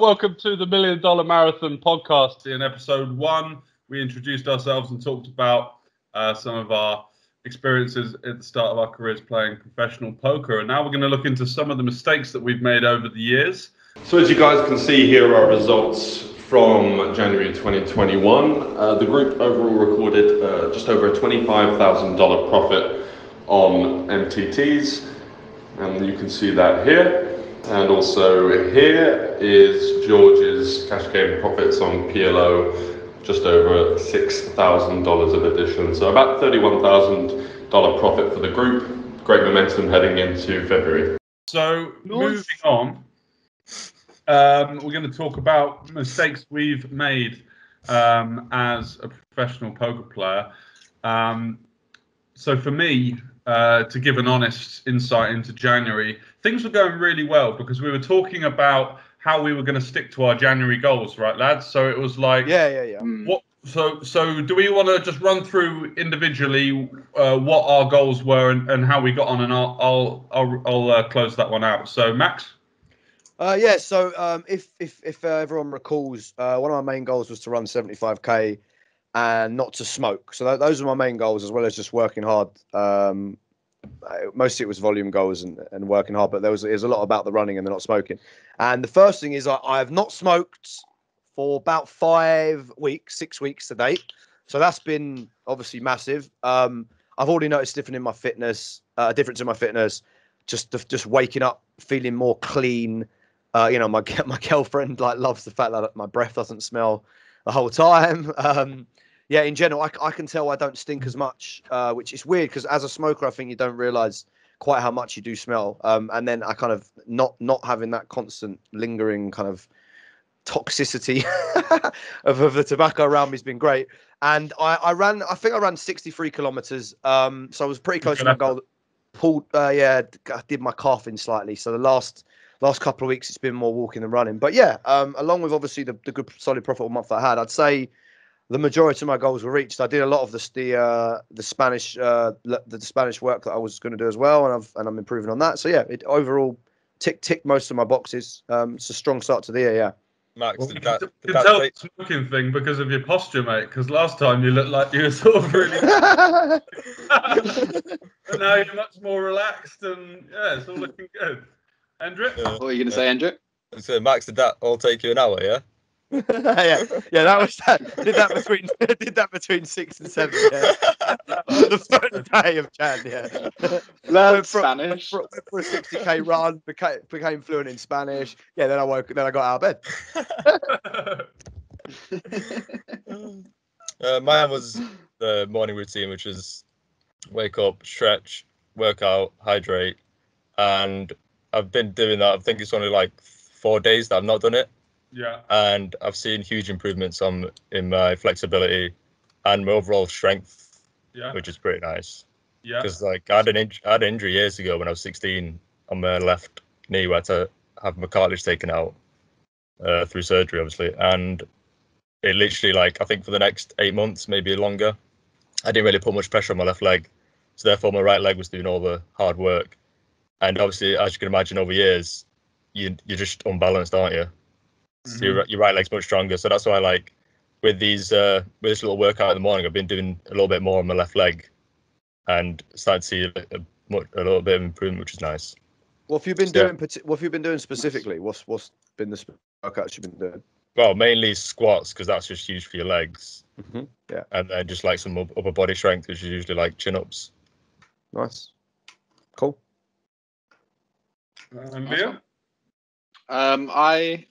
Welcome to the $1 Million Marathon podcast. In episode 1, we introduced ourselves and talked about some of our experiences at the start of our careers playing professional poker. And now we're going to look into some of the mistakes that we've made over the years. So as you guys can see, here are results from January 2021. The group overall recorded just over a $25,000 profit on MTTs, and you can see that here. And also here is George's cash game profits on PLO, just over $6,000 of addition. So about $31,000 profit for the group. Great momentum heading into February. So moving on, we're going to talk about mistakes we've made as a professional poker player. So for me, to give an honest insight into January, things were going really well because we were talking about how we were going to stick to our January goals, right, lads? So it was like, What? So do we want to just run through individually what our goals were and how we got on, and I'll close that one out. So Max. So if everyone recalls, one of my main goals was to run 75k and not to smoke. So those are my main goals, as well as just working hard. Mostly it was volume goals and working hard, but there's a lot about the running and the not smoking. And the first thing is I have not smoked for about 6 weeks to date. So that's been obviously massive. I've already noticed difference in my fitness, just waking up feeling more clean. My girlfriend loves the fact that my breath doesn't smell the whole time. In general, I can tell I don't stink as much, which is weird because as a smoker, I think you don't realize quite how much you do smell. And then I kind of not having that constant lingering kind of toxicity of the tobacco around me has been great. And I think I ran 63 kilometers. So I was pretty close to my goal. I did my calf in slightly. So the last couple of weeks, it's been more walking than running. But along with obviously the good solid profitable month I had, I'd say the majority of my goals were reached. I did a lot of the Spanish work that I was going to do as well, and I'm improving on that. So it overall ticked most of my boxes. It's a strong start to the year. Yeah. Max, You can tell the smoking thing because of your posture, mate. Because last time you looked like you were sort of really, but now you're much more relaxed, and it's all looking good. Endrit? What are you going to say, Endrit? So Max, did that all take you an hour? Yeah. That was that. Did that between 6 and 7. Yeah. The first day of Jan. Yeah. Learned Spanish for a 60k run. Became fluent in Spanish. Yeah. Then I got out of bed. Mine was the morning routine, which is wake up, stretch, work out, hydrate, and I've been doing that. I think it's only like 4 days that I've not done it. Yeah. And I've seen huge improvements in my flexibility and my overall strength, which is pretty nice. Yeah. Because I had an injury years ago when I was 16 on my left knee, where I had to have my cartilage taken out through surgery, obviously. And it literally, I think for the next 8 months, maybe longer, I didn't really put much pressure on my left leg. So therefore, my right leg was doing all the hard work. And obviously, as you can imagine, over years, you're just unbalanced, aren't you? So your right leg's much stronger. So that's why, with this little workout in the morning, I've been doing a little bit more on my left leg, and started to see a little bit of improvement, which is nice. What have you been doing? What have you been doing specifically? What's been the workouts you've been doing? Well, mainly squats, because that's just huge for your legs. Mm-hmm. Yeah. And then just some upper body strength, which is usually chin ups. Nice. Cool. And Leo? I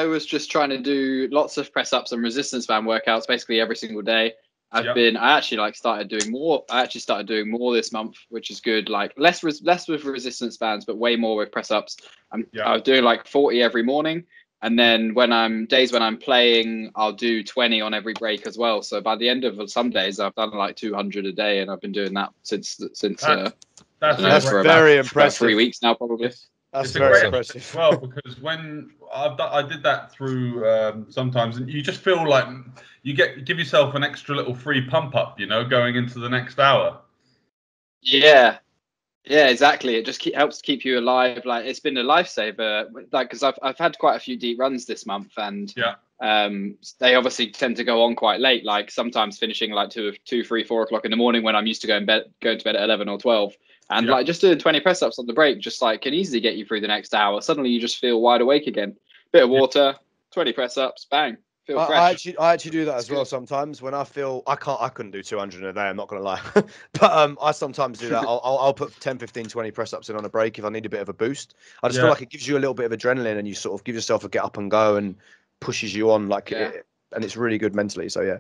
was just trying to do lots of press ups and resistance band workouts basically every single day. I actually started doing more. I actually started doing more this month, which is good. Less with resistance bands, but way more with press ups. I was doing 40 every morning, and then when I'm playing, I'll do 20 on every break as well. So by the end of some days, I've done 200 a day, and I've been doing that since that's for very about impressive. 3 weeks now, probably. That's very impressive as well, because when I did that through sometimes, and you just feel like you give yourself an extra little free pump up, going into the next hour. Yeah, Yeah, exactly. It just helps keep you alive. Like, it's been a lifesaver. Like, because I've had quite a few deep runs this month, and they obviously tend to go on quite late. Like sometimes finishing like 2, 3, 4 o'clock in the morning when I'm used to going to bed at 11 or 12. And like just doing 20 press ups on the break, just like can easily get you through the next hour. Suddenly you just feel wide awake again. Bit of water, 20 press ups, bang. I actually do that as well sometimes when I feel I couldn't do 200 a day, I'm not gonna lie. But I sometimes do that. I'll put 10, 15, 20 press ups in on a break if I need a bit of a boost. I just feel like it gives you a little bit of adrenaline and you sort of give yourself a get up and go and pushes you on and it's really good mentally. So yeah.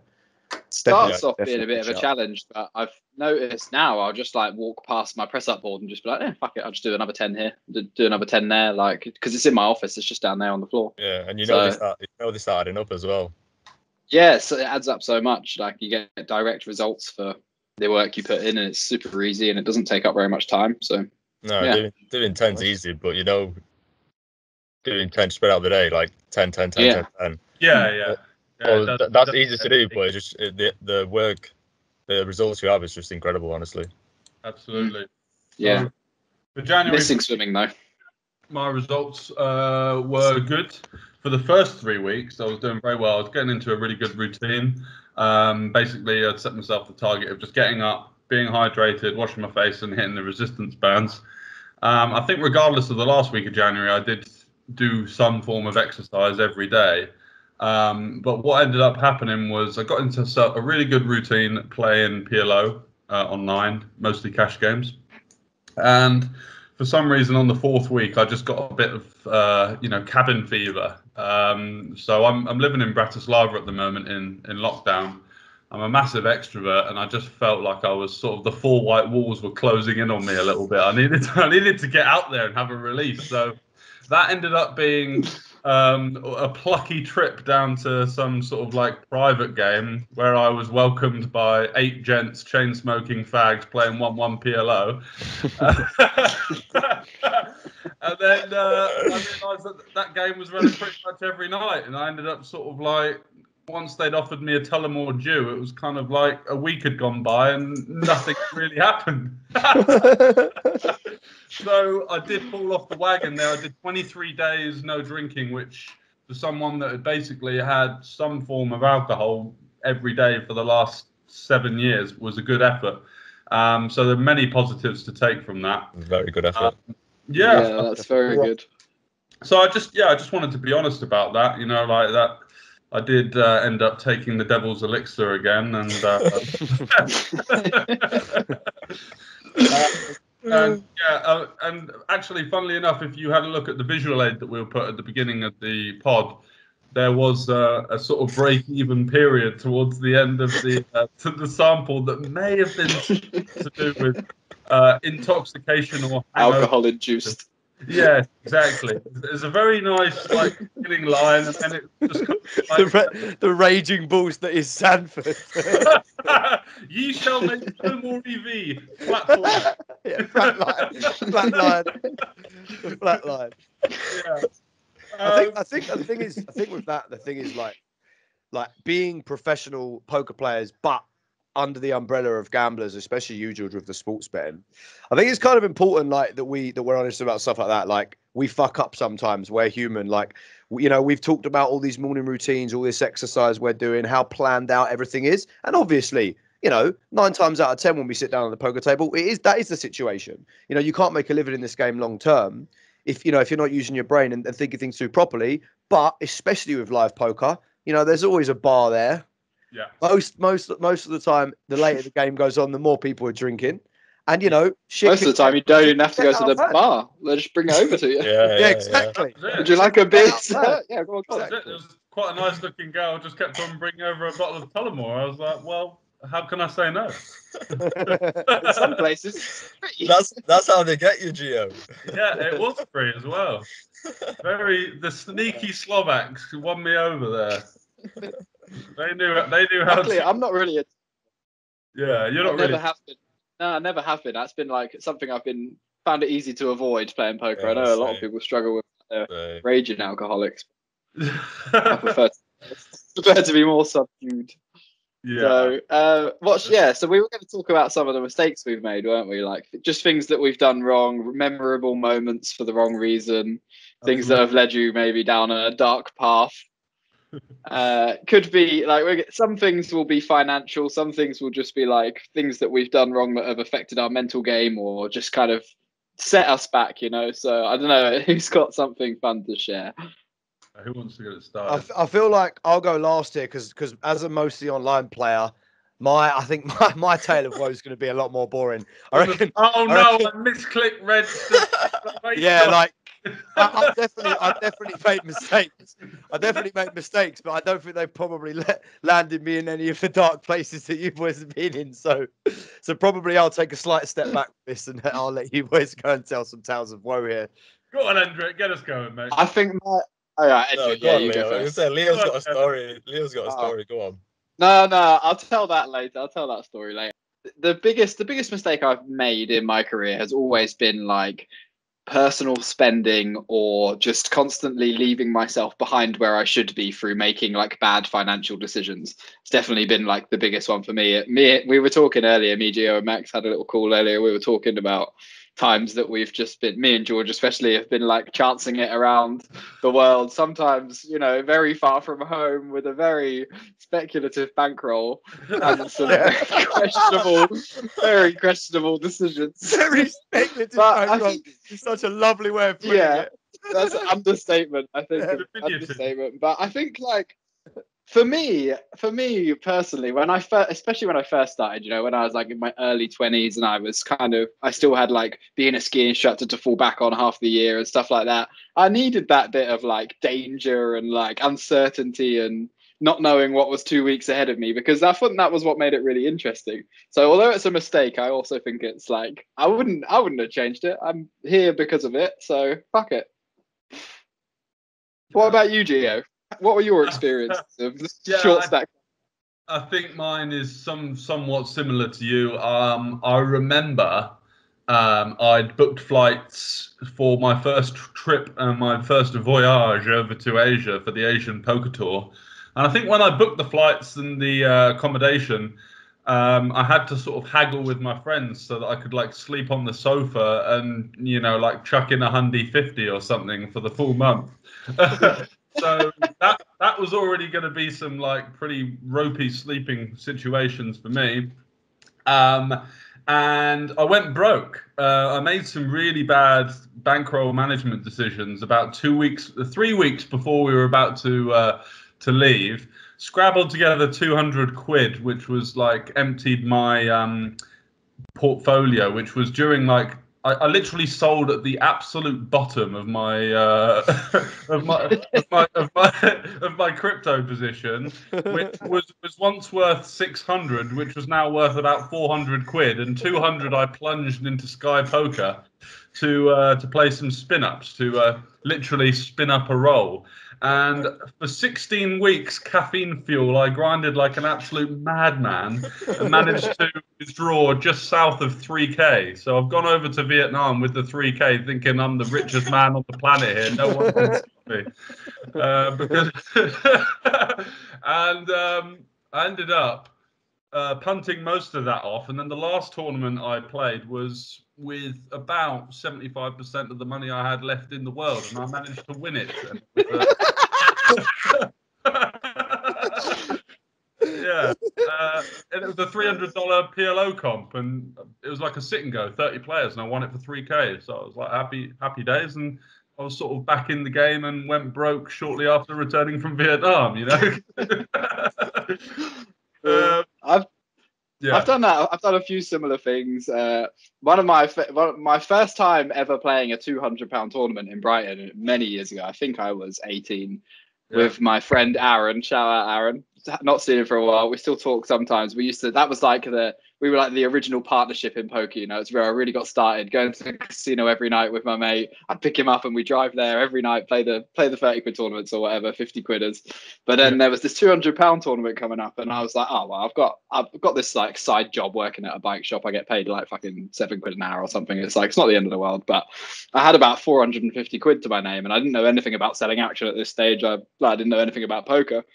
Starts off being a bit of a challenge, but I've noticed now I'll just like walk past my press up board and just be like, fuck it, I'll just do another 10 here, do another 10 there, like because it's in my office, it's just down there on the floor. Yeah, and they start adding up as well. Yeah, so it adds up so much. Like you get direct results for the work you put in, and it's super easy, and it doesn't take up very much time. So doing 10's easy, but doing 10 spread out the day, like 10, 10, 10, 10, 10. Yeah. Well, that's easy to do, but it's just the work, the results you have is just incredible, honestly. Absolutely. Yeah. So, for January, missing swimming though. My results were good. For the first 3 weeks, I was doing very well. I was getting into a really good routine. Basically, I'd set myself the target of just getting up, being hydrated, washing my face, and hitting the resistance bands. I think regardless of the last week of January, I did do some form of exercise every day. But what ended up happening was I got into a really good routine playing PLO online, mostly cash games. And for some reason, on the 4th week, I just got a bit of, cabin fever. So I'm living in Bratislava at the moment in lockdown. I'm a massive extrovert, and I just felt like I was sort of the 4 white walls were closing in on me a little bit. I needed to get out there and have a release. So that ended up being a plucky trip down to some sort of like private game where I was welcomed by 8 gents chain smoking fags playing 1-1 PLO. And then I realised that game was running pretty much every night, and I ended up sort of like, once they'd offered me a Tullamore due, it was kind of like a week had gone by and nothing really happened. So I did fall off the wagon there. I did 23 days no drinking, which for someone that had basically had some form of alcohol every day for the last 7 years was a good effort. So there are many positives to take from that. Very good effort. Yeah, that's very good. So I just wanted to be honest about that, like that. I did end up taking the devil's elixir again, and actually, funnily enough, if you had a look at the visual aid that we put at the beginning of the pod, there was a sort of break-even period towards the end of the sample that may have been to do with intoxication or alcohol-induced. Yeah, exactly. There's a very nice beginning line, and then it just the raging bulls that is Sanford. Ye shall make no more EV. Flat line. Yeah, flat line. The flat line. Yeah. I think the thing is like being professional poker players, but under the umbrella of gamblers, especially you, George, with the sports betting. I think it's kind of important, like that we're honest about stuff like that. Like we fuck up sometimes. We're human. Like we've talked about all these morning routines, all this exercise we're doing, how planned out everything is, and obviously, 9 times out of 10 when we sit down on the poker table, that is the situation. You can't make a living in this game long term if you're not using your brain and thinking things through properly. But especially with live poker, there's always a bar there. Yeah. Most of the time, the later the game goes on, the more people are drinking, and shit. Most of the time, you don't even have to go to the bar; they just bring it over to you. Yeah, exactly. Would you like a beer? Yeah, go on. Exactly. There was quite a nice-looking girl. Just kept on bringing over a bottle of Tullamore. I was like, well, how can I say no? In some places, that's how they get you, Gio. Yeah, it was free as well. The sneaky Slovaks who won me over there. They knew how. Luckily, I'm not really. Yeah, you're not really. Never have been. No, I never have been. That's been like something I've found it easy to avoid playing poker. I know a lot of people struggle with raging alcoholics. I prefer to be more subdued. Yeah. So, so we were going to talk about some of the mistakes we've made, weren't we? Like just things that we've done wrong, memorable moments for the wrong reason, things that have led you maybe down a dark path. Could be like some things will be financial, some things will just be like things that we've done wrong that have affected our mental game or just kind of set us back, you know. So I don't know who's got something fun to share. Who wants to get it started? I feel like I'll go last here because as a mostly online player, I think my tale of woe is going to be a lot more boring. I reckon. Oh no! I misclicked red. Yeah, like I definitely made mistakes. I definitely made mistakes, but I don't think they probably landed me in any of the dark places that you boys have been in. So probably I'll take a slight step back with this, and I'll let you boys go and tell some tales of woe here. Go on, Endrit, get us going, mate. I think my. All right, Endrit, go on, you Leo. go first. Leo's got a story. Leo's got a story. Go on. No, I'll tell that later. I'll tell that story later. The biggest mistake I've made in my career has always been like personal spending or just constantly leaving myself behind where I should be through making like bad financial decisions. It's definitely been like the biggest one for me. We were talking earlier, me, Gio, and Max had a little call earlier. We were talking about times that we've just been, me and George especially, have been like chancing it around the world, sometimes, you know, very far from home with a very speculative bankroll and some very questionable decisions. Very speculative bankroll. It's such a lovely way of putting it. That's an understatement, I think. Understatement. But I think like for me personally, especially when I first started, you know, when I was like in my early 20s and I still had like being a ski instructor to fall back on half the year and stuff like that. I needed that bit of like danger and like uncertainty and not knowing what was 2 weeks ahead of me, because I thought that was what made it really interesting. So although it's a mistake, I also think it's like I wouldn't have changed it. I'm here because of it, so fuck it. What about you, Gio? What were your experiences of short stack? I think mine is somewhat similar to you. I remember I'd booked flights for my first trip and my first voyage over to Asia for the Asian Poker Tour. And I think when I booked the flights and the accommodation, I had to sort of haggle with my friends so that I could like sleep on the sofa and, you know, like chuck in $150 or something for the full month. So that was already going to be some like pretty ropey sleeping situations for me. And I went broke. I made some really bad bankroll management decisions about 3 weeks before we were about to leave. Scrabbled together 200 quid, which was like emptied my portfolio, which was during like I literally sold at the absolute bottom of my of my crypto position, which was once worth 600, which was now worth about 400 quid, and 200 I plunged into Sky Poker to play some spin ups, to literally spin up a roll. And for 16 weeks, caffeine fuel, I grinded like an absolute madman and managed to withdraw just south of 3K. So I've gone over to Vietnam with the 3K thinking I'm the richest man on the planet here. No one can stop me. And I ended up punting most of that off. And then the last tournament I played was with about 75% of the money I had left in the world, and I managed to win it. Yeah, and it was a $300 PLO comp, and it was like a sit and go, 30 players, and I won it for 3K. So I was like happy days, and I was sort of back in the game and went broke shortly after returning from Vietnam. You know. I've done that. I've done a few similar things. One of my first time ever playing a £200 tournament in Brighton many years ago. I think I was 18 with my friend Aaron. Shout out Aaron. Not seen him for a while. We still talk sometimes. That was like we were like the original partnership in poker, you know. It's where I really got started, going to the casino every night with my mate. I'd pick him up and we drive there every night, play the 30 quid tournaments or whatever, 50 quidders. But then there was this £200 tournament coming up, and I was like, oh well, I've got this like side job working at a bike shop. I get paid like fucking 7 quid an hour or something. It's like, it's not the end of the world. But I had about 450 quid to my name, and I didn't know anything about selling action at this stage. I didn't know anything about poker.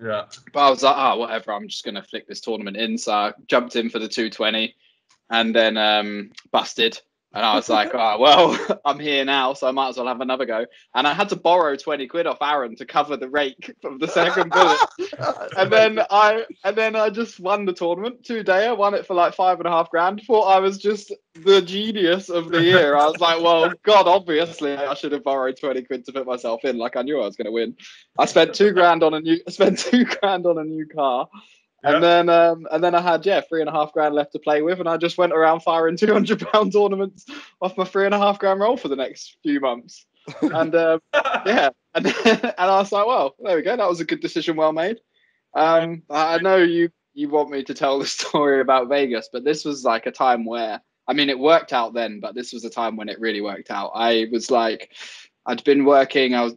Yeah. But I was like, oh, whatever. I'm just gonna flick this tournament in. So I jumped in for the 220, and then busted. And I was like, oh, well, I'm here now, so I might as well have another go. And I had to borrow 20 quid off Aaron to cover the rake from the second bullet. and then I just won the tournament 2-day. I won it for like 5.5 grand. Thought I was just the genius of the year. I was like, well, God, obviously I should have borrowed 20 quid to put myself in. Like I knew I was going to win. I spent 2 grand on a new car. Yeah. And then I had 3.5 grand left to play with, and I just went around firing £200 tournaments off my 3.5 grand roll for the next few months. And and I was like, well, there we go. That was a good decision, well made. I know you want me to tell the story about Vegas, but this was like a time where, I mean, it worked out then, but this was a time when it really worked out. I was like, I'd been working. I was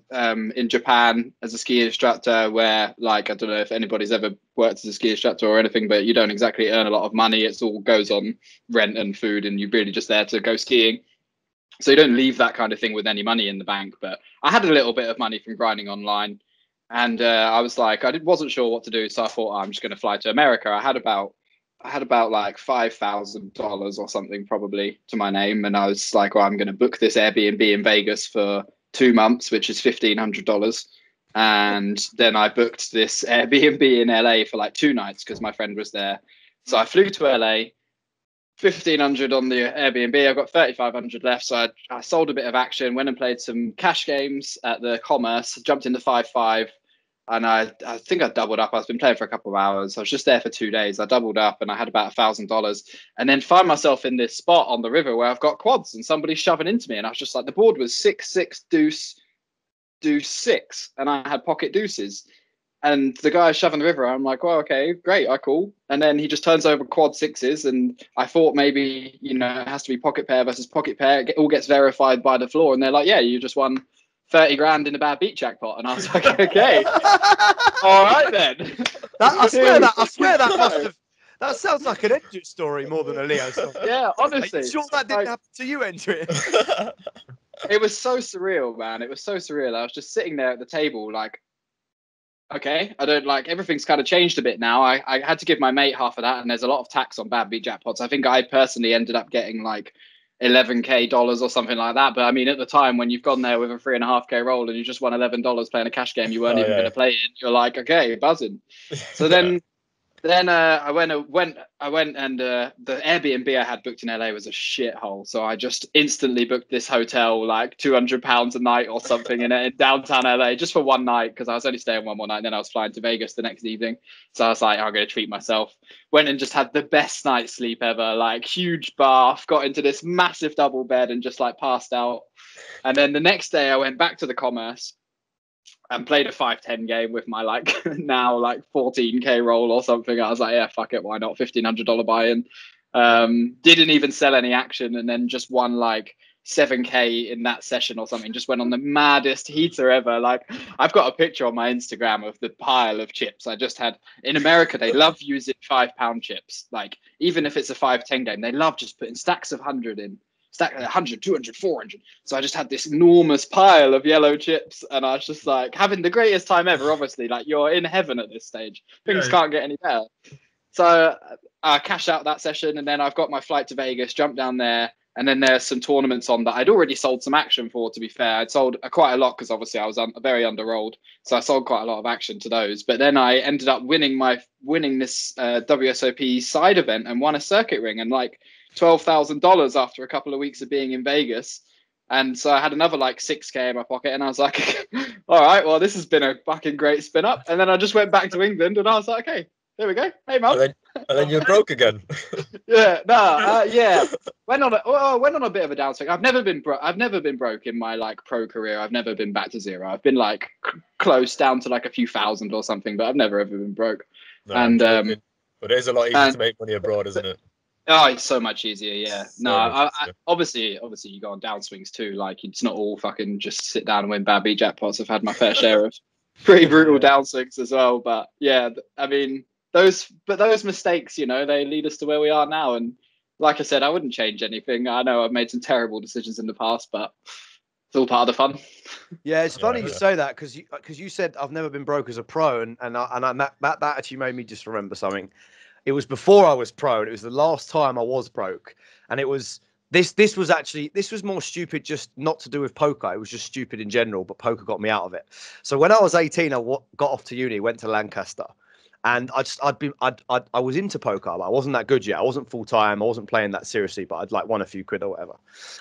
in Japan as a ski instructor, where, like, I don't know if anybody's ever worked as a ski instructor or anything, but you don't exactly earn a lot of money. It's all goes on rent and food, and you're really just there to go skiing. So you don't leave that kind of thing with any money in the bank. But I had a little bit of money from grinding online, and I was like, wasn't sure what to do, so I thought, I'm just going to fly to America. I had about like $5,000 or something probably to my name, and I was like, well, I'm going to book this Airbnb in Vegas for 2 months, which is $1,500. And then I booked this Airbnb in LA for like 2 nights because my friend was there. So I flew to LA, $1,500 on the Airbnb. I've got $3,500 left. So I sold a bit of action, went and played some cash games at the Commerce, jumped into 5-5. And I think I doubled up. I've been playing for a couple of hours. I was just there for 2 days. I doubled up and I had about $1,000, and then find myself in this spot on the river where I've got quads and somebody's shoving into me. And I was just like, the board was 6-6 deuce 6, and I had pocket deuces. And the guy shoving the river, I'm like, well, okay, great, cool. And then he just turns over quad 6s, and I thought maybe, it has to be pocket pair versus pocket pair. It all gets verified by the floor, and they're like, yeah, you just won 30 grand in a bad beat jackpot. And I was like, okay, all right then. I swear that must have. That sounds like an Endrit story more than a Leo story. Yeah, honestly. Are you sure that didn't happen to you, Endrit? It was so surreal, man. It was so surreal. I was just sitting there at the table like, okay, I don't like, everything's kind of changed a bit now. I had to give my mate half of that, and there's a lot of tax on bad beat jackpots. I think I personally ended up getting like $11K or something like that. But I mean, at the time when you've gone there with a 3.5K roll and you just won $11 playing a cash game you weren't even going to play it, you're like, okay, buzzing. So then I went and the Airbnb I had booked in LA was a shithole. So I just instantly booked this hotel like £200 a night or something in downtown LA just for one night, because I was only staying one more night, and then I was flying to Vegas the next evening. So I was like, I'm going to treat myself. Went and just had the best night's sleep ever, like huge bath, got into this massive double bed and just like passed out. And then the next day I went back to the Commerce and played a 5-10 game with my like now like 14K roll or something. I was like, yeah, fuck it, why not? $1,500 buy-in. Didn't even sell any action, and then just won like 7K in that session or something. Just went on the maddest heater ever. Like, I've got a picture on my Instagram of the pile of chips I just had. In America, they love using £5 chips. Like, even if it's a 5-10 game, they love just putting stacks of 100 in. Stack 100, 200, 400. So I just had this enormous pile of yellow chips, and I was just like having the greatest time ever. Obviously, like, you're in heaven at this stage. Things can't get any better. So I cashed out that session, and then I've got my flight to Vegas, jumped down there, and then there's some tournaments on that I'd already sold some action for, to be fair. I'd sold quite a lot because obviously I was very under-rolled. So I sold quite a lot of action to those. But then I ended up winning this WSOP side event and won a circuit ring, and like $12,000 after a couple of weeks of being in Vegas. And so I had another like 6K in my pocket, and I was like, all right, well, this has been a fucking great spin up. And then I just went back to England, and I was like, okay, there we go. Hey, Mum. And then you're broke again. Yeah. Went on a bit of a downswing. I've never been broke in my like pro career. I've never been back to zero. I've been like close down to like a few thousand or something, but I've never ever been broke. No, and but it is a lot easier to make money abroad, isn't it? Oh, it's so much easier, yeah. No, I obviously you go on downswings too. Like, it's not all fucking just sit down and win bad beat jackpots. I've had my fair share of pretty brutal downswings as well. But yeah, I mean, those mistakes, they lead us to where we are now. And like I said, I wouldn't change anything. I know I've made some terrible decisions in the past, but It's all part of the fun. Yeah, it's funny you say that because you said I've never been broke as a pro, and that actually made me just remember something. It was before I was pro, and it was the last time I was broke, and it was this was more stupid, just not to do with poker. It was just stupid in general, but poker got me out of it. So when I was 18, I got off to uni, went to Lancaster. And I was into poker, but I wasn't that good yet. I wasn't full time. I wasn't playing that seriously, but I'd like won a few quid or whatever.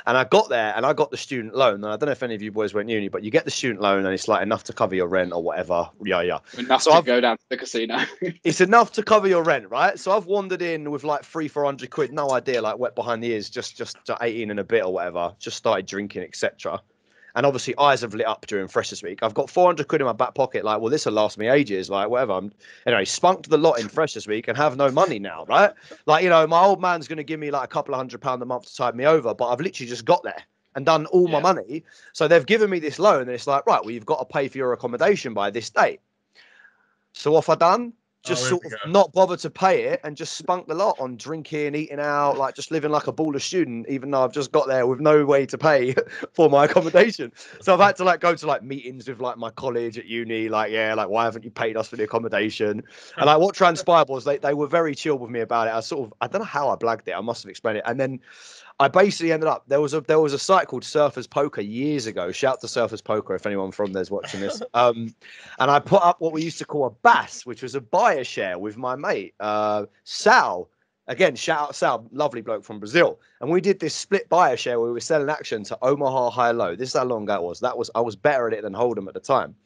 And I got there and I got the student loan. And I don't know if any of you boys went uni, but you get the student loan and it's like enough to cover your rent or whatever. Yeah. Enough to go down to the casino. It's enough to cover your rent, right? So I've wandered in with like 300-400 quid, no idea, like wet behind the ears, just 18 and a bit or whatever. Just started drinking, etc. And obviously, eyes have lit up during Freshers Week. I've got 400 quid in my back pocket. Like, well, this will last me ages. Like, whatever. Anyway, spunked the lot in Freshers Week and have no money now, right? Like, you know, my old man's going to give me like a couple of £100 a month to tide me over, but I've literally just got there and done all my money. So they've given me this loan, and it's like, right, well, you've got to pay for your accommodation by this date. So what have I done? Just sort of not bother to pay it and just spunk the lot on drinking, eating out, like just living like a baller student, even though I've just got there with no way to pay for my accommodation. So I've had to like go to like meetings with like my college at uni, like, yeah, like, why haven't you paid us for the accommodation? And like what transpired was they were very chill with me about it. I don't know how I blagged it. I must have explained it. And then I basically ended up, there was a site called Surfers Poker years ago. Shout to Surfers Poker if anyone from there's watching this. And I put up what we used to call a bass, which was a buyer share with my mate, Sal. Again, shout out Sal, lovely bloke from Brazil. And we did this split buyer share where we were selling action to Omaha High Low. This is how long ago it was. I was better at it than Hold'em at the time.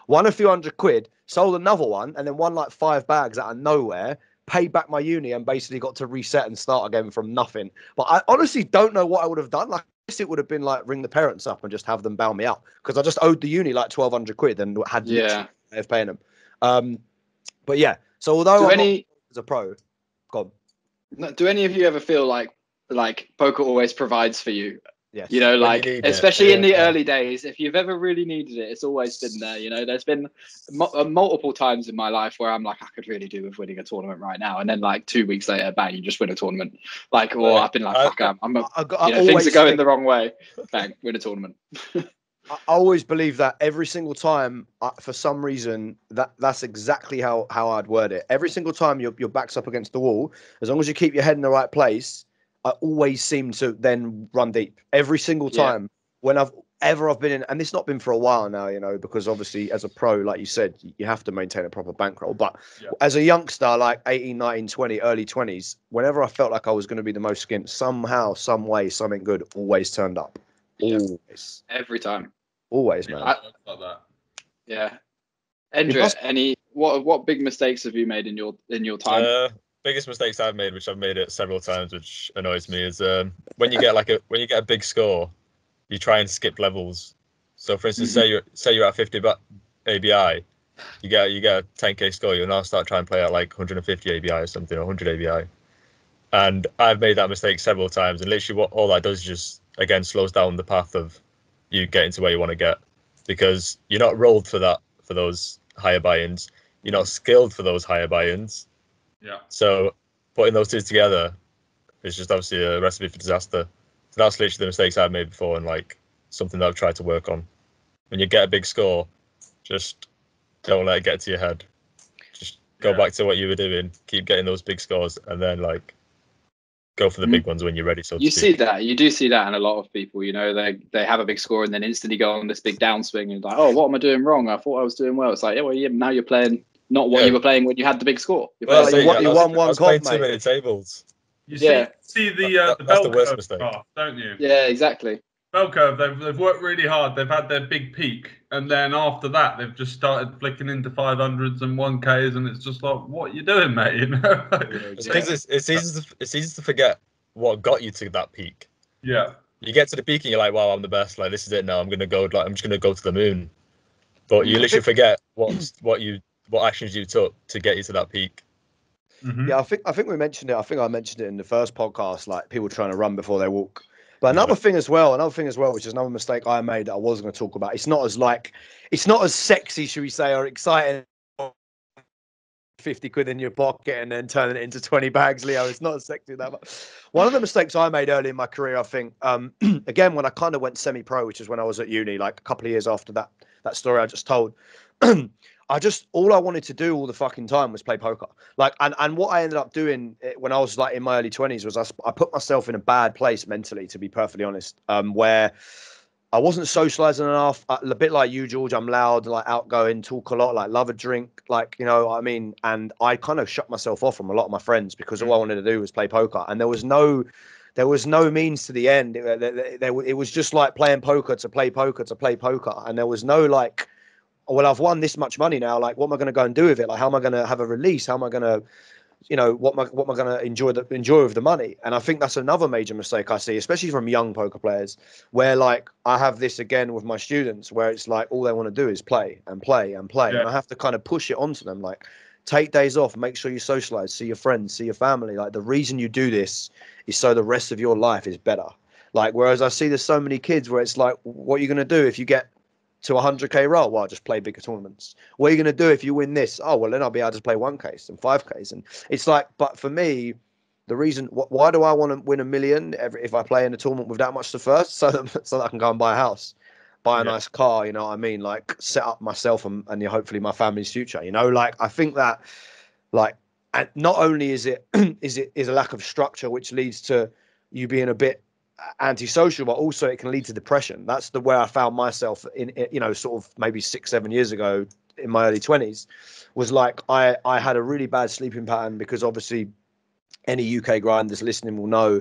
Won a few £100, sold another one, and then won like 5 bags out of nowhere. Paid back my uni and basically got to reset and start again from nothing. But I honestly don't know what I would have done. Like, I guess it would have been like ring the parents up and just have them bail me out, because I just owed the uni like 1,200 quid and had way of paying them. But yeah, so although I'm not as a pro, God, do any of you ever feel like poker always provides for you? Yes. You know, like, especially in the early days, if you've ever really needed it, it's always been there. You know, there's been multiple times in my life where I'm like, I could really do with winning a tournament right now. And then like 2 weeks later, bang, you just win a tournament. Like, or I've been like, fuck, things are going the wrong way. Bang, win a tournament. I always believe that every single time, for some reason, that's exactly how I'd word it. Every single time your back's up against the wall, as long as you keep your head in the right place, I always seem to then run deep every single time when I've been in, and it's not been for a while now, you know, because obviously as a pro, like you said, you have to maintain a proper bankroll. But as a youngster, like 18, 19, 20, early 20s, whenever I felt like I was going to be the most skint, somehow, some way, something good always turned up. Always. Every time. Always, man. Like that. Yeah. Endrit, what big mistakes have you made in your time? Biggest mistakes I've made, which I've made it several times, which annoys me, is when you get a big score, you try and skip levels. So, for instance, say you're at 50 ABI, you get a 10k score, you'll now start trying to play at like 150 ABI or something, or 100 ABI. And I've made that mistake several times, and literally what all that does is just again slows down the path of you getting to where you want to get, because you're not rolled for those higher buy-ins, you're not skilled for those higher buy-ins. Yeah. So putting those two together is just obviously a recipe for disaster. So that's literally the mistakes I've made before, and like something that I've tried to work on. When you get a big score, just don't let it get to your head. Just go back to what you were doing, keep getting those big scores, and then like go for the big ones when you're ready. So you do see that in a lot of people. You know, they have a big score and then instantly go on this big downswing and like, oh, what am I doing wrong? I thought I was doing well. It's like, now you're playing not what you were playing when you had the big score. You won one comp, too many tables. You see the that's the worst mistake, don't you? Yeah, exactly. Bell curve. They've worked really hard. They've had their big peak, and then after that, they've just started flicking into 500s and 1Ks, and it's just like, what are you doing, mate? You know? It's easy to forget what got you to that peak. Yeah. You get to the peak and you're like, wow, I'm the best. Like, this is it now. I'm just gonna go to the moon. But you literally forget what actions you took to get you to that peak. Mm-hmm. Yeah, I think we mentioned it. I think I mentioned it in the first podcast, like people trying to run before they walk. But another thing as well, which is another mistake I made that I was going to talk about. It's not as sexy, should we say, or exciting 50 quid in your pocket and then turning it into 20 bags, Leo. It's not exactly that much. One of the mistakes I made early in my career, I think, again, when I kind of went semi-pro, which is when I was at uni, like a couple of years after that story I just told, all I wanted to do all the fucking time was play poker. Like, and what I ended up doing when I was like in my early 20s was I put myself in a bad place mentally, to be perfectly honest, where I wasn't socializing enough. A bit like you, George. I'm loud, like outgoing, talk a lot, like love a drink, like, you know what I mean? And I kind of shut myself off from a lot of my friends because all I wanted to do was play poker. And there was no means to the end. It was just like playing poker to play poker to play poker. And there was no like, well, I've won this much money now. Like, what am I going to go and do with it? Like, how am I going to have a release? How am I going to, you know, what am I going to enjoy with the money? And I think that's another major mistake I see, especially from young poker players, where like I have this again with my students, where it's like all they want to do is play and play and play, and I have to kind of push it onto them, like take days off, make sure you socialize, see your friends, see your family. Like the reason you do this is so the rest of your life is better. Like whereas I see there's so many kids where it's like, what are you going to do if you get to 100k roll? Well, I'll just play bigger tournaments. What are you going to do if you win this? Oh, well, then I'll be able to play 1Ks and 5Ks. And it's like, but for me, the reason, why do I want to win $1 million if I play in a tournament with that much to first? So that I can go and buy a house, buy a nice car, you know what I mean? Like set up myself and hopefully my family's future, you know? Like, I think that, like, and not only is it a lack of structure, which leads to you being a bit antisocial, but also it can lead to depression. That's the way I found myself in, you know, sort of maybe 6-7 years ago in my early 20s, was like I had a really bad sleeping pattern, because obviously any UK grinders listening will know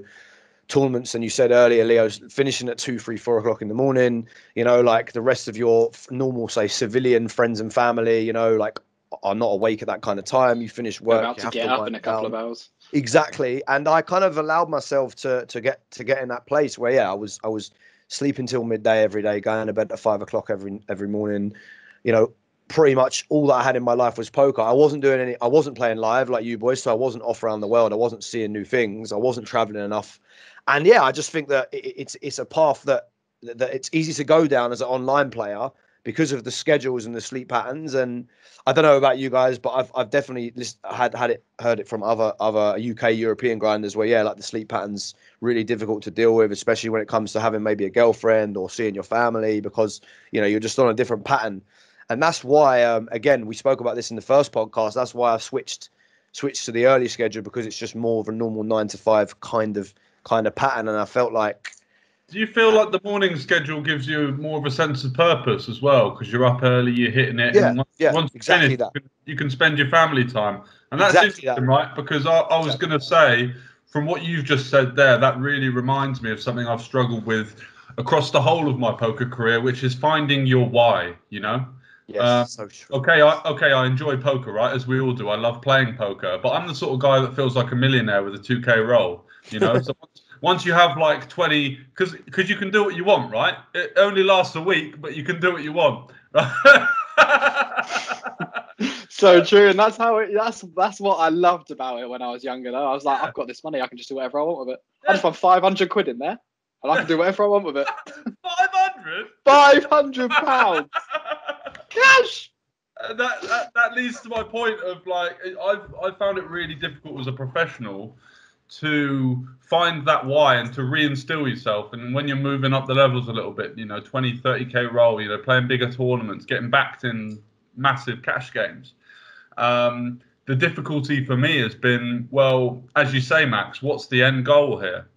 tournaments, and you said earlier, Leo, finishing at 2, 3, 4 o'clock in the morning, you know, like the rest of your normal, say, civilian friends and family, you know, like are not awake at that kind of time. You finish work, about to get up in a couple of hours. Exactly. And I kind of allowed myself to get in that place where, I was sleeping till midday every day, going to bed at 5 o'clock every morning. You know, pretty much all that I had in my life was poker. I wasn't playing live like you boys, so I wasn't off around the world. I wasn't seeing new things. I wasn't traveling enough. And I just think that it's a path that it's easy to go down as an online player because of the schedules and the sleep patterns. And I don't know about you guys, but I've definitely heard it from other UK European grinders where like the sleep patterns really difficult to deal with, especially when it comes to having maybe a girlfriend or seeing your family, because you know you're just on a different pattern. And that's why again, we spoke about this in the first podcast, that's why I've switched to the early schedule, because it's just more of a normal 9 to 5 kind of pattern. And I felt like, do you feel like the morning schedule gives you more of a sense of purpose as well? Because you're up early, you're hitting it. Yeah, and once exactly you finish, that. you can spend your family time. And that's Exactly interesting, that. right? Because I was going to say, from what you've just said there, that really reminds me of something I've struggled with across the whole of my poker career, which is finding your why, you know? Yes, so true. Okay, I enjoy poker, right? As we all do. I love playing poker, but I'm the sort of guy that feels like a millionaire with a 2K roll, you know? So once you have like 20, because you can do what you want, right? It only lasts a week, but you can do what you want. So true, and that's what I loved about it when I was younger. Though I was like, I've got this money, I can just do whatever I want with it. I just want 500 quid in there, and I can do whatever I want with it. 500? 500 pounds cash. That leads to my point of like, I found it really difficult as a professional to find that why and to reinstill yourself. And when you're moving up the levels a little bit, you know, 20, 30k roll, you know, playing bigger tournaments, getting backed in massive cash games. The difficulty for me has been, well, as you say, Max, what's the end goal here?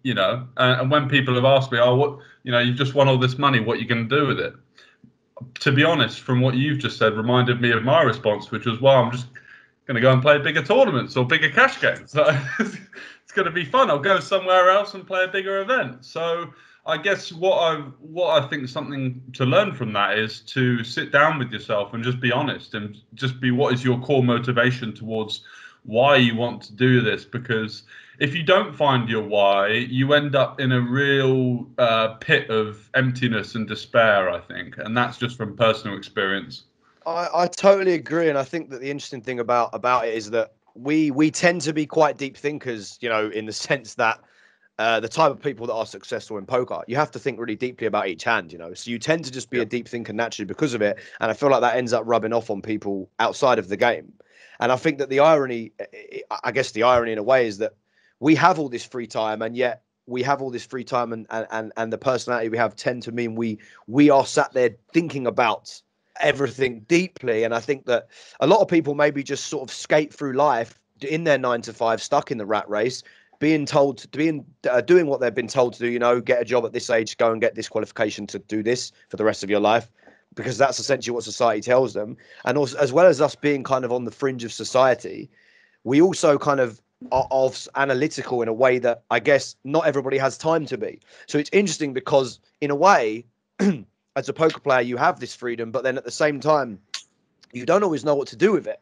You know, and when people have asked me, oh, what, you know, you've just won all this money, what are you going to do with it? To be honest, from what you've just said, reminded me of my response, which was, well, I'm just going to go and play bigger tournaments or bigger cash games. So it's going to be fun. I'll go somewhere else and play a bigger event. So I guess what I think something to learn from that is to sit down with yourself and just be honest and just be, what is your core motivation towards why you want to do this? Because if you don't find your why, you end up in a real pit of emptiness and despair, I think. And that's just from personal experience. I totally agree. And I think that the interesting thing about it is that we tend to be quite deep thinkers, you know, in the sense that the type of people that are successful in poker, you have to think really deeply about each hand, you know. So you tend to just be a deep thinker naturally because of it. And I feel like that ends up rubbing off on people outside of the game. And I think that the irony, I guess the irony in a way, is that we have all this free time, and yet we have all this free time, and the personality we have tend to mean we are sat there thinking about everything deeply. And I think that a lot of people maybe just sort of skate through life in their 9 to 5, stuck in the rat race, being told to doing what they've been told to do, you know, get a job at this age, go and get this qualification to do this for the rest of your life, because that's essentially what society tells them. And also, as well as us being kind of on the fringe of society, we also kind of are analytical in a way that I guess not everybody has time to be. So it's interesting because in a way, as a poker player, you have this freedom, but then at the same time, you don't always know what to do with it.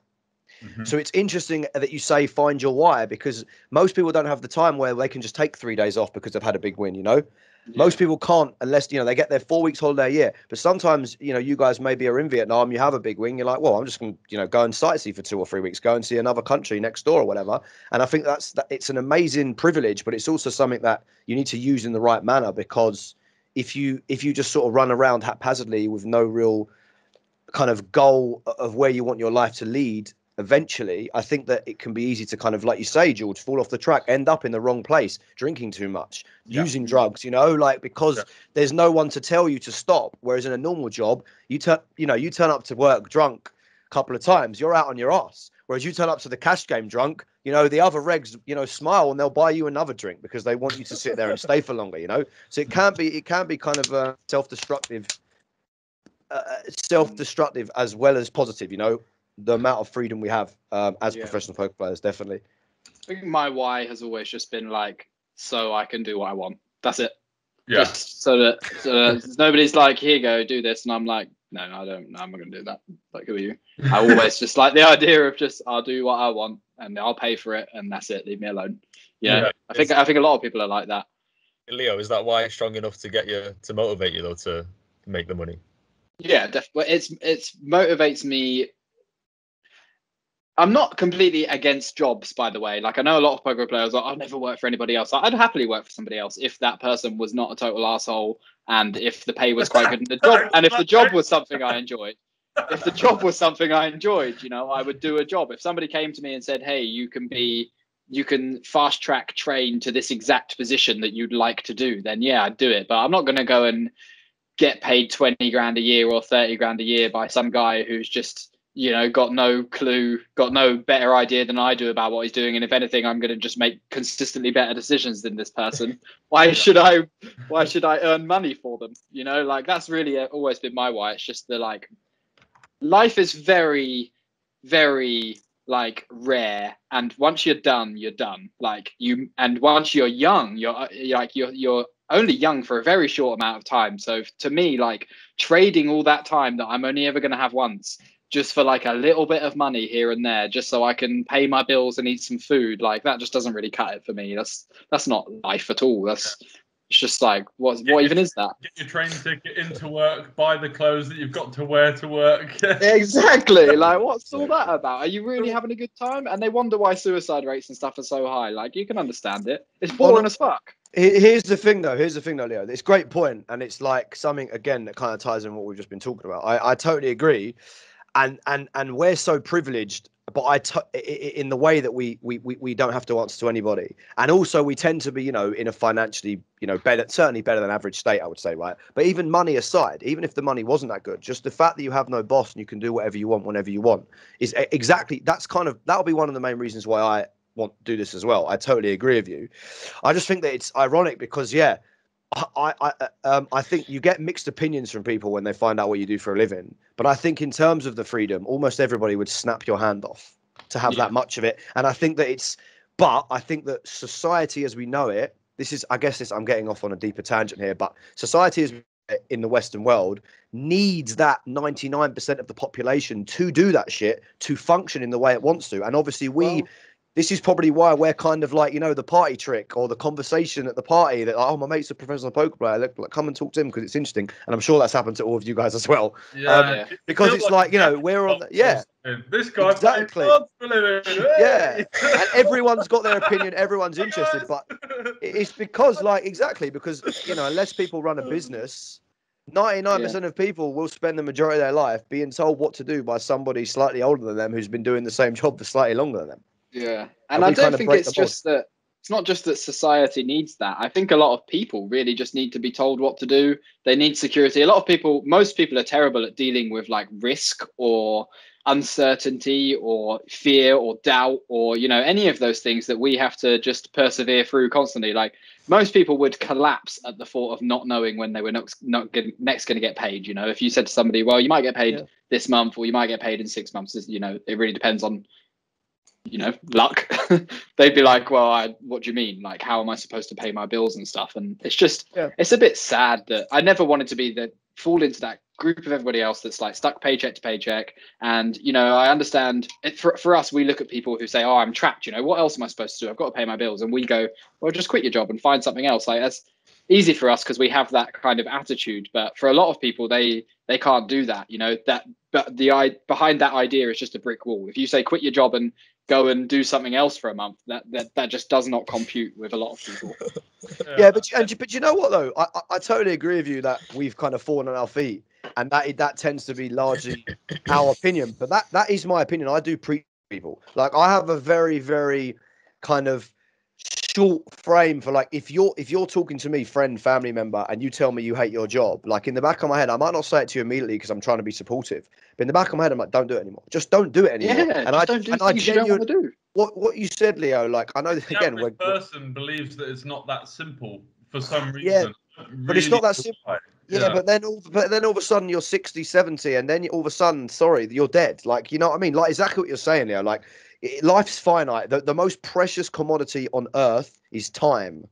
Mm-hmm. So it's interesting that you say find your why, because most people don't have the time where they can just take 3 days off because they've had a big win, you know? Yeah. Most people can't unless, you know, they get their 4 weeks holiday a year. But sometimes, you know, you guys maybe are in Vietnam, you have a big win, you're like, well, I'm just going to, you know, go and sightsee for 2 or 3 weeks, go and see another country next door or whatever. And I think it's an amazing privilege, but it's also something that you need to use in the right manner, because if you just sort of run around haphazardly with no real kind of goal of where you want your life to lead, eventually, I think that it can be easy to kind of, like you say, George, fall off the track, end up in the wrong place, drinking too much, using drugs, you know, like, because there's no one to tell you to stop. Whereas in a normal job, you turn up to work drunk a couple of times, you're out on your ass. Whereas you turn up to the cash game drunk, you know, the other regs, you know, smile and they'll buy you another drink because they want you to sit there and stay for longer, you know. So it can be kind of self-destructive as well as positive, you know. The amount of freedom we have as professional poker players, definitely. I think my why has always just been like, so I can do what I want. That's it. Yeah. Just so that nobody's like, here you go, do this, and I'm like, no, I don't. No, I'm not gonna do that. Like, who are you? I always just like the idea of just, I'll do what I want and I'll pay for it, and that's it. Leave me alone. Yeah. I think a lot of people are like that. Leo, is that why strong enough to get you to motivate you though to make the money? Yeah, definitely. It's motivates me. I'm not completely against jobs, by the way. Like, I know a lot of poker players are, I'll never work for anybody else. I'd happily work for somebody else if that person was not a total asshole, and if the pay was quite good, and if the job was something I enjoyed. If the job was something I enjoyed, you know, I would do a job. If somebody came to me and said, hey, you can fast track train to this exact position that you'd like to do, then yeah, I'd do it. But I'm not going to go and get paid 20 grand a year or 30 grand a year by some guy who's just, you know, got no clue, got no better idea than I do about what he's doing. And if anything, I'm going to just make consistently better decisions than this person. Why should I earn money for them? You know, like, that's really always been my why. It's just the, like, life is very, very, like, rare. And once you're done, you're done. Like, and once you're young, you're only young for a very short amount of time. So to me, like, trading all that time that I'm only ever going to have once, just for like a little bit of money here and there, just so I can pay my bills and eat some food, like, that just doesn't really cut it for me. That's not life at all. It's just like, what even is that? Get your train ticket into work, buy the clothes that you've got to wear to work. Exactly. Like, what's all that about? Are you really having a good time? And they wonder why suicide rates and stuff are so high. Like, you can understand it. It's boring as fuck. Here's the thing, though, Leo. It's a great point, and it's like something, again, that kind of ties in what we've just been talking about. I totally agree. And we're so privileged, but in the way that we don't have to answer to anybody, and also we tend to be, you know, in a financially, you know, certainly better than average state, I would say, right? But even money aside, even if the money wasn't that good, just the fact that you have no boss and you can do whatever you want whenever you want is exactly, that'll be one of the main reasons why I want to do this as well. I totally agree with you. I just think that it's ironic because, yeah, I think you get mixed opinions from people when they find out what you do for a living. But I think in terms of the freedom, almost everybody would snap your hand off to have that much of it. And I think that I think that society as we know it, I'm getting off on a deeper tangent here, but society as in the Western world needs that 99% of the population to do that shit, to function in the way it wants to. And obviously this is probably why we're kind of like, you know, the party trick or the conversation at the party that, oh, my mate's a professional poker player. Look, come and talk to him because it's interesting. And I'm sure that's happened to all of you guys as well. Yeah. Because it's like, you know, we're on. This guy. Exactly. Yeah. And everyone's got their opinion. Everyone's interested. But it's because, like, exactly because, you know, unless people run a business, 99% of people will spend the majority of their life being told what to do by somebody slightly older than them who's been doing the same job for slightly longer than them. Yeah, and I don't think it's just that. It's not just that society needs that. I think a lot of people really just need to be told what to do. They need security. Most people are terrible at dealing with like risk or uncertainty or fear or doubt or, you know, any of those things that we have to just persevere through constantly. Like most people would collapse at the thought of not knowing when they were next going to get paid. You know, if you said to somebody, well, you might get paid this month or you might get paid in 6 months, you know, it really depends on, you know, luck. They'd be like, well, what do you mean? Like, how am I supposed to pay my bills and stuff? And it's just, it's a bit sad that I never wanted to be fall into that group of everybody else that's like stuck paycheck to paycheck. And, you know, I understand for us, we look at people who say, oh, I'm trapped. You know, what else am I supposed to do? I've got to pay my bills. And we go, well, just quit your job and find something else. Like that's easy for us because we have that kind of attitude. But for a lot of people, they can't do that, you know, but behind that idea is just a brick wall. If you say quit your job and go and do something else for a month, that just does not compute with a lot of people. But you know what though, I totally agree with you that we've kind of fallen on our feet, and that tends to be largely our opinion. But that is my opinion. I do preach to people. Like I have a very, very kind of short frame for like if you're talking to me, friend, family member, and you tell me you hate your job, like in the back of my head, I might not say it to you immediately because I'm trying to be supportive, but in the back of my head, I'm like, don't do it anymore. Just don't do it anymore. Yeah, and don't do things you don't want to do. What you said, Leo, like I know that again. The person believes that it's not that simple for some reason. Yeah, but it's not that simple. Yeah, but then all of a sudden you're 60, 70, and then all of a sudden, you're dead. Like, you know what I mean? Like exactly what you're saying, Leo. Like life's finite. The most precious commodity on earth is time.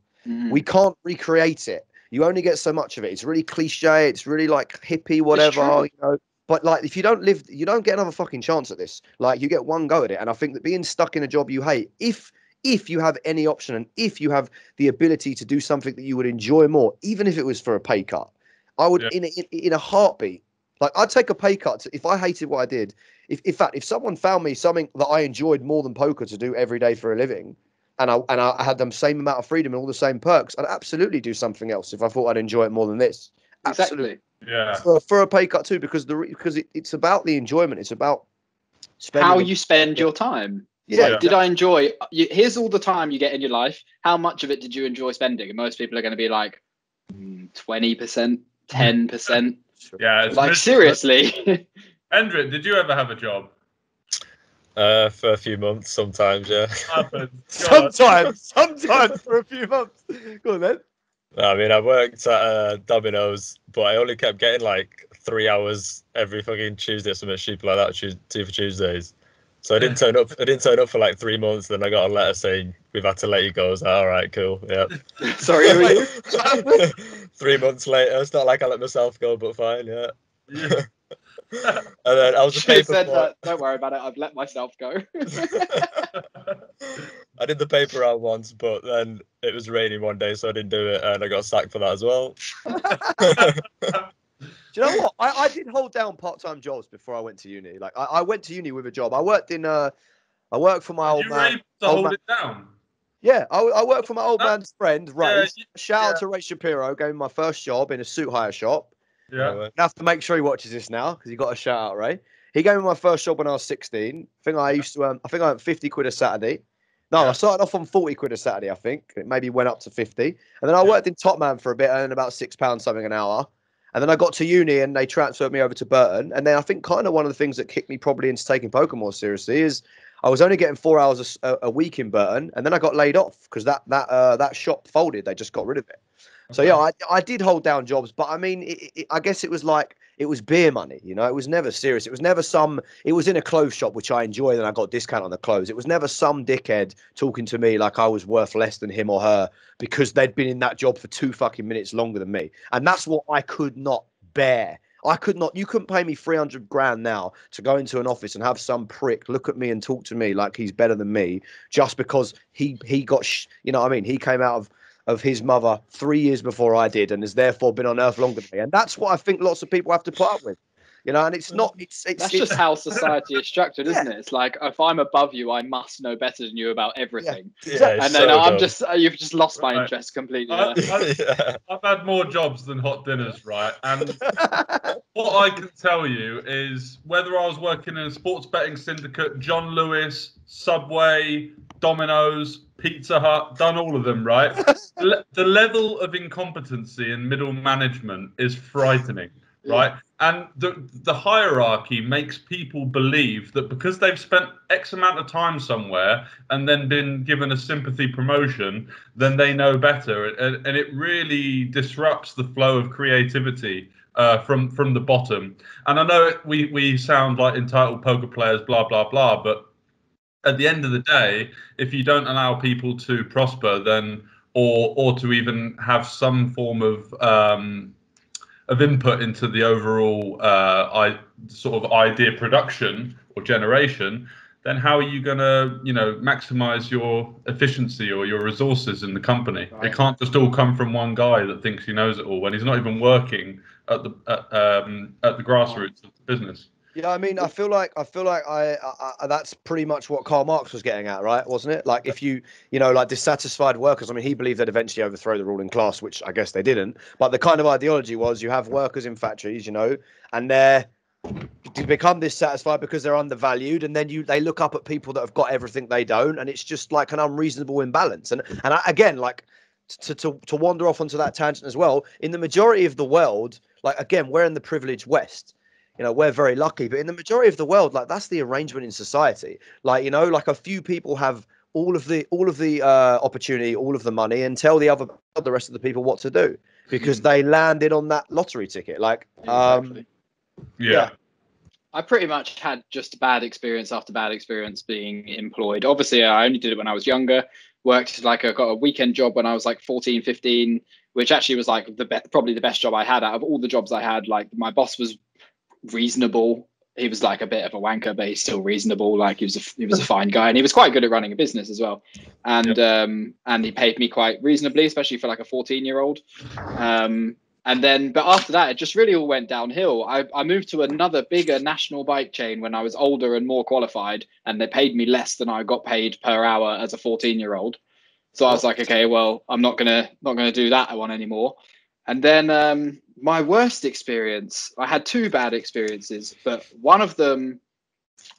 We can't recreate it. You only get so much of it. It's really cliche. It's really like hippie, whatever, you know. But like, if you don't live, you don't get another fucking chance at this. Like, you get one go at it. And I think that being stuck in a job you hate, if you have any option and if you have the ability to do something that you would enjoy more, even if it was for a pay cut, I would in a heartbeat. Like, I'd take a pay cut if I hated what I did. In fact, if someone found me something that I enjoyed more than poker to do every day for a living, and I had the same amount of freedom and all the same perks, I'd absolutely do something else if I thought I'd enjoy it more than this. Absolutely. Exactly. Yeah. For a pay cut too, because it's about the enjoyment. It's about how you spend your time. Yeah. Like, did I enjoy? Here's all the time you get in your life. How much of it did you enjoy spending? And most people are going to be like 20%, 10%. Yeah. It's like seriously. Endrit, did you ever have a job? For a few months, sometimes, yeah. sometimes for a few months. Go on then. I mean, I worked at Domino's, but I only kept getting like 3 hours every fucking Tuesday or something stupid like that, two for Tuesdays. So I didn't turn up. I didn't turn up for like 3 months. Then I got a letter saying we've had to let you go. I was like, all right, cool, yeah. Sorry, who are you? 3 months later, it's not like I let myself go, but fine, yeah. And then I was a paper said boy. that, don't worry about it. I've let myself go. I did the paper round once, but then it was raining one day, so I didn't do it, and I got sacked for that as well. Do you know what? I did hold down part-time jobs before I went to uni. Like I went to uni with a job. I worked for my old man. You were able to hold it down? Yeah, I worked for my old man's friend, Ray. Shout out to Ray Shapiro, gave me my first job in a suit hire shop. Yeah. I have to make sure he watches this now because he got a shout out, Ray. He gave me my first job when I was 16. I think I used to I earned 50 quid a Saturday. No, I started off on 40 quid a Saturday, I think. It maybe went up to 50. And then I worked in Top Man for a bit, earning about £6 something an hour. And then I got to uni and they transferred me over to Burton. And then I think kind of one of the things that kicked me probably into taking poker more seriously is I was only getting 4 hours a week in Burton. And then I got laid off because that shop folded. They just got rid of it. So yeah, I did hold down jobs, but I mean, I guess it was like, it was beer money, you know, it was never serious. It was never it was in a clothes shop, which I enjoyed, and I got a discount on the clothes. It was never some dickhead talking to me like I was worth less than him or her because they'd been in that job for 2 fucking minutes longer than me. And that's what I could not bear. You couldn't pay me 300 grand now to go into an office and have some prick look at me and talk to me like he's better than me just because he got, you know what I mean? He came out of his mother 3 years before I did and has therefore been on earth longer than me. And that's what I think lots of people have to put up with. You know, and it's not. That's just how society is structured, isn't it? It's like if I'm above you, I must know better than you about everything. Yeah, and then I'm just you've just lost my interest completely. I've had more jobs than hot dinners, right? And what I can tell you is whether I was working in a sports betting syndicate, John Lewis, Subway, Domino's, Pizza Hut, done all of them, right? The level of incompetency in middle management is frightening, right? And the hierarchy makes people believe that because they've spent X amount of time somewhere and then been given a sympathy promotion, then they know better. And it really disrupts the flow of creativity from the bottom. And I know we sound like entitled poker players, blah, blah, blah, but at the end of the day, if you don't allow people to prosper, then or to even have some form of input into the overall sort of idea production or generation, then how are you going to, maximize your efficiency or your resources in the company? Right. It can't just all come from one guy that thinks he knows it all when he's not even working at the grassroots of the business. Yeah, I mean, I feel like I that's pretty much what Karl Marx was getting at, right? Wasn't it? Like if like dissatisfied workers, I mean, he believed they'd eventually overthrow the ruling class, which I guess they didn't. But the kind of ideology was you have workers in factories, and they become dissatisfied because they're undervalued, and then they look up at people that have got everything they don't, and it's just like an unreasonable imbalance. And again, like to wander off onto that tangent as well, in the majority of the world, like again, we're in the privileged West. We're very lucky, but in the majority of the world, like that's the arrangement in society. Like, like a few people have all of the opportunity, all of the money, and tell the rest of the people what to do because they landed on that lottery ticket. Like, exactly. Yeah. I pretty much had just bad experience after bad experience being employed. Obviously, I only did it when I was younger. Worked got a weekend job when I was like 14, 15, which actually was like probably the best job I had out of all the jobs I had. Like my boss was reasonable. He was like a bit of a wanker, but he's still reasonable. Like he was a fine guy, and he was quite good at running a business as well. And and he paid me quite reasonably, especially for like a 14-year-old. But after that, it just really all went downhill. I moved to another bigger national bike chain when I was older and more qualified, and they paid me less than I got paid per hour as a 14-year-old. So I was like, okay, well, I'm not gonna do that one anymore. And then my worst experience, I had two bad experiences, but one of them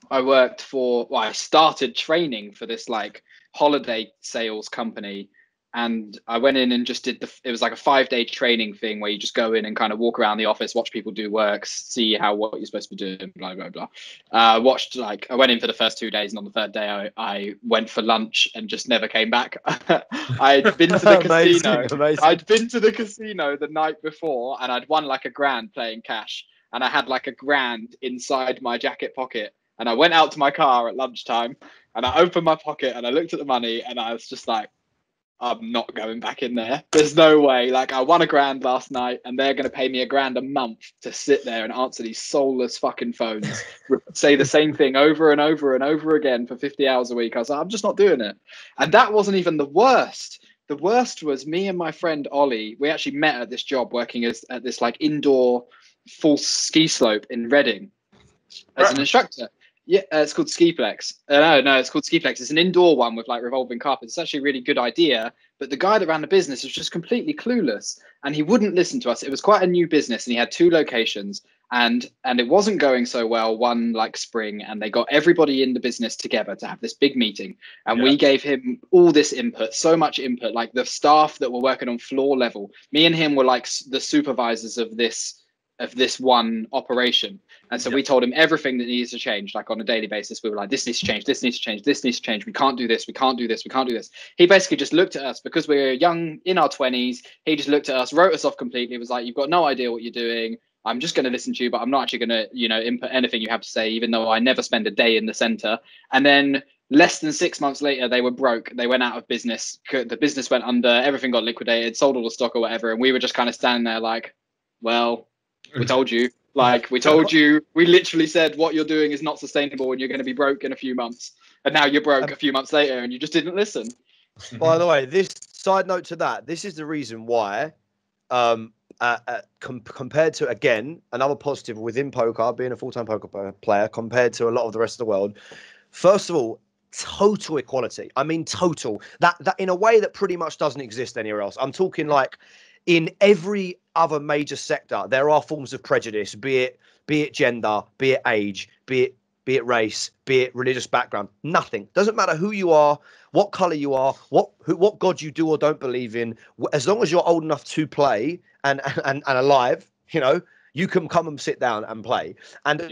I started training for this like holiday sales company. And I went in and just it was like a 5-day training thing where you just go in and kind of walk around the office, watch people do work, see what you're supposed to be doing, blah, blah, blah. I went in for the first 2 days, and on the third day I went for lunch and just never came back. I'd been to the casino. Amazing. I'd been to the casino the night before, and I'd won like $1,000 playing cash. And I had like $1,000 inside my jacket pocket. And I went out to my car at lunchtime, and I opened my pocket and I looked at the money, and I was just like, I'm not going back in there. There's no way. Like I won $1,000 last night, and they're going to pay me $1,000 a month to sit there and answer these soulless fucking phones, say the same thing over and over and over again for 50 hours a week. I was like, I'm just not doing it. And that wasn't even the worst. The worst was me and my friend Ollie. We actually met at this job working at this like indoor full ski slope in Reading as an instructor. Yeah, it's called Skiplex. No, it's called Skiplex. It's an indoor one with like revolving carpets. It's actually a really good idea, but the guy that ran the business was just completely clueless, and he wouldn't listen to us. It was quite a new business, and he had 2 locations, and it wasn't going so well one like spring, and they got everybody in the business together to have this big meeting, and we gave him all this input, so much input, like the staff that were working on floor level. Me and him were like the supervisors of this one operation. And so we told him everything that needs to change, like on a daily basis. We were like, this needs to change, this needs to change, this needs to change. We can't do this, we can't do this, we can't do this. He basically just looked at us because we were young, in our 20s. He just looked at us, wrote us off completely. It was like, you've got no idea what you're doing. I'm just going to listen to you, but I'm not actually going to, input anything you have to say, even though I never spend a day in the center. And then less than 6 months later, they were broke. They went out of business. The business went under, everything got liquidated, sold all the stock or whatever. And we were just kind of standing there like, well, we told you. Like, we told you, we literally said what you're doing is not sustainable and you're going to be broke in a few months. And now you're broke a few months later and you just didn't listen. By the way, this side note to that, this is the reason why compared to, again, another positive within poker, being a full-time poker player, compared to a lot of the rest of the world. First of all, total equality. I mean, total. That in a way that pretty much doesn't exist anywhere else. I'm talking like in every other major sector, there are forms of prejudice, be it gender, be it age, be it race, be it religious background. Nothing. Doesn't matter who you are, what color you are, what God you do or don't believe in. As long as you're old enough to play and alive, you know, you can come and sit down and play. And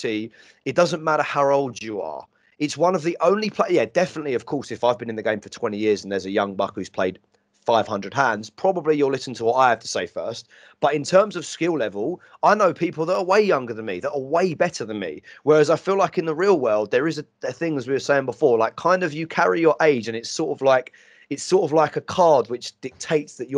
it doesn't matter how old you are. It's one of the only definitely, of course, if I've been in the game for 20 years and there's a young buck who's played 500 hands, probably you'll listen to what I have to say first. But in terms of skill level, I know people that are way younger than me, that are way better than me. Whereas I feel like in the real world, there is a thing, as we were saying before, like kind of you carry your age, and it's sort of like a card which dictates that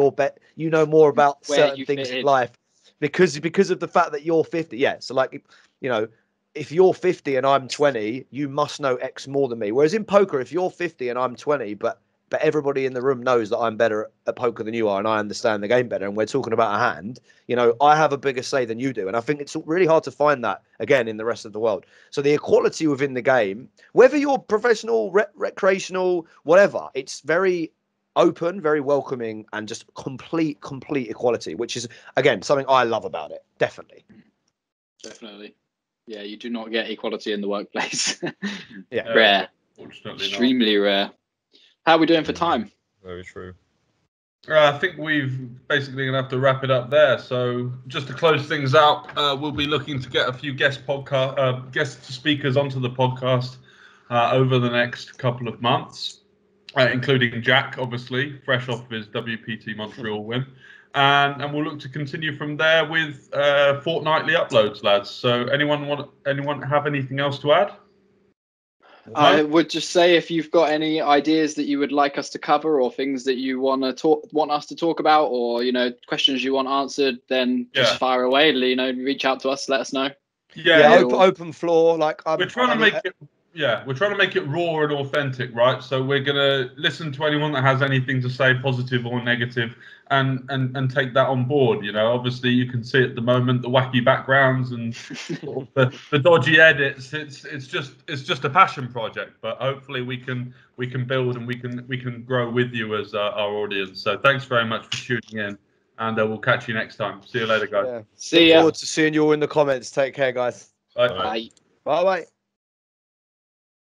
you know more about certain things in life because of the fact that you're 50. Yeah, so like, you know, if you're 50 and I'm 20, you must know X more than me. Whereas in poker, if you're 50 and I'm 20, but everybody in the room knows that I'm better at poker than you are and I understand the game better, and we're talking about a hand, you know, I have a bigger say than you do. And I think it's really hard to find that, again, in the rest of the world. So the equality within the game, whether you're professional, recreational, whatever, it's very open, very welcoming, and just complete equality, which is, again, something I love about it. Definitely. Yeah, you do not get equality in the workplace. Yeah, rare, extremely rare. How are we doing for time? Very true. I think we've basically going to have to wrap it up there. So just to close things out, we'll be looking to get a few guest speakers onto the podcast over the next couple of months, including Jack, obviously, fresh off his WPT Montreal win. And we'll look to continue from there with fortnightly uploads, lads. So anyone have anything else to add? I would just say, if you've got any ideas that you would like us to cover, or things that you want us to talk about, or, you know, questions you want answered, then just fire away. You know, reach out to us, let us know. Open floor. Like we're trying to make it. Yeah, we're trying to make it raw and authentic, right? So we're gonna listen to anyone that has anything to say, positive or negative, and take that on board. You know, obviously you can see at the moment the wacky backgrounds and sort of the dodgy edits. It's just a passion project, but hopefully we can build and we can grow with you as our audience. So thanks very much for tuning in, and we'll catch you next time. See you later, guys. See ya. Look forward to seeing you all in the comments. Take care, guys. Bye. Bye.